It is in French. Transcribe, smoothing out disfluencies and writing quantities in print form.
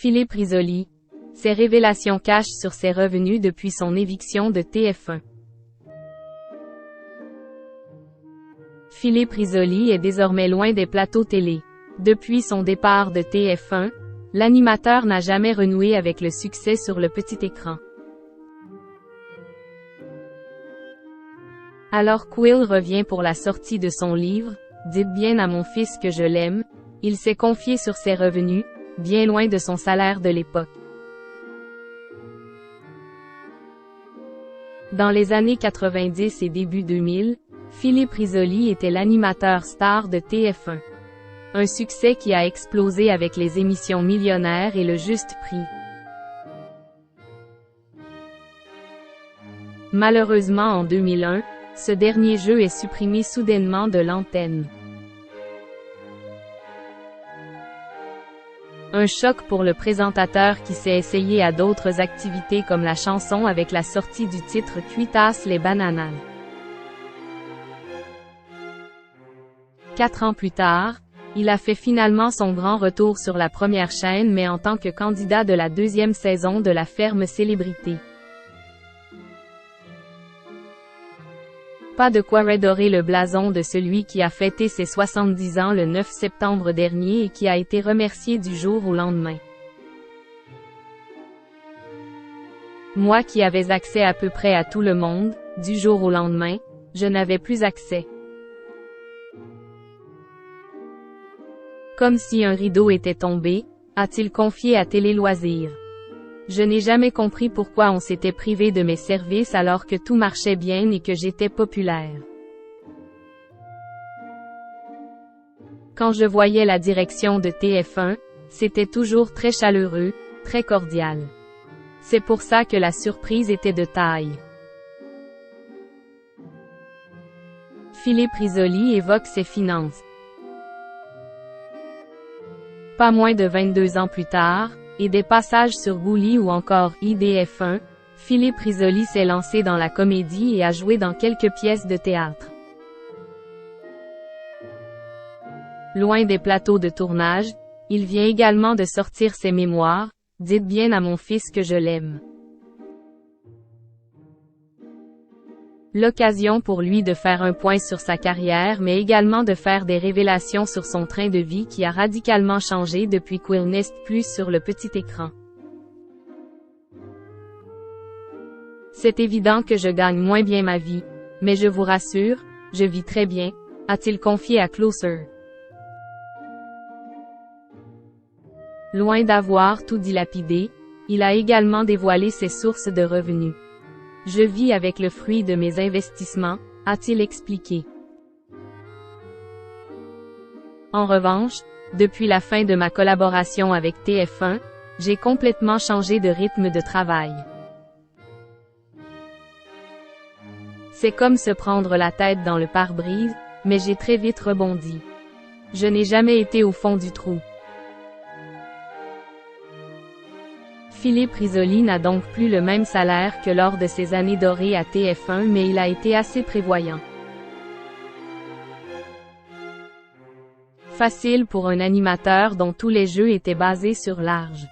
Philippe Risoli. Ses révélations cachent sur ses revenus depuis son éviction de TF1. Philippe Risoli est désormais loin des plateaux télé. Depuis son départ de TF1, l'animateur n'a jamais renoué avec le succès sur le petit écran. Alors qu'Will revient pour la sortie de son livre « Dites bien à mon fils que je l'aime », il s'est confié sur ses revenus, bien loin de son salaire de l'époque. Dans les années 90 et début 2000, Philippe Risoli était l'animateur star de TF1. Un succès qui a explosé avec les émissions Millionnaire et Le Juste Prix. Malheureusement en 2001, ce dernier jeu est supprimé soudainement de l'antenne. Un choc pour le présentateur qui s'est essayé à d'autres activités comme la chanson avec la sortie du titre Cuitas les bananas. 4 ans plus tard, il a fait finalement son grand retour sur la première chaîne mais en tant que candidat de la deuxième saison de La Ferme Célébrité. Pas de quoi redorer le blason de celui qui a fêté ses 70 ans le 9 septembre dernier et qui a été remercié du jour au lendemain. Moi qui avais accès à peu près à tout le monde, du jour au lendemain, je n'avais plus accès. Comme si un rideau était tombé, a-t-il confié à Télé Loisirs. Je n'ai jamais compris pourquoi on s'était privé de mes services alors que tout marchait bien et que j'étais populaire. Quand je voyais la direction de TF1, c'était toujours très chaleureux, très cordial. C'est pour ça que la surprise était de taille. Philippe Risoli évoque ses finances. Pas moins de 22 ans plus tard, et des passages sur Gulli ou encore IDF1, Philippe Risoli s'est lancé dans la comédie et a joué dans quelques pièces de théâtre. Loin des plateaux de tournage, il vient également de sortir ses mémoires, « Dites bien à mon fils que je l'aime ». L'occasion pour lui de faire un point sur sa carrière mais également de faire des révélations sur son train de vie qui a radicalement changé depuis qu'il n'est plus sur le petit écran. C'est évident que je gagne moins bien ma vie, mais je vous rassure, je vis très bien, a-t-il confié à Closer. Loin d'avoir tout dilapidé, il a également dévoilé ses sources de revenus. Je vis avec le fruit de mes investissements, a-t-il expliqué. En revanche, depuis la fin de ma collaboration avec TF1, j'ai complètement changé de rythme de travail. C'est comme se prendre la tête dans le pare-brise, mais j'ai très vite rebondi. Je n'ai jamais été au fond du trou. Philippe Risoli n'a donc plus le même salaire que lors de ses années dorées à TF1 mais il a été assez prévoyant. Facile pour un animateur dont tous les jeux étaient basés sur l'âge.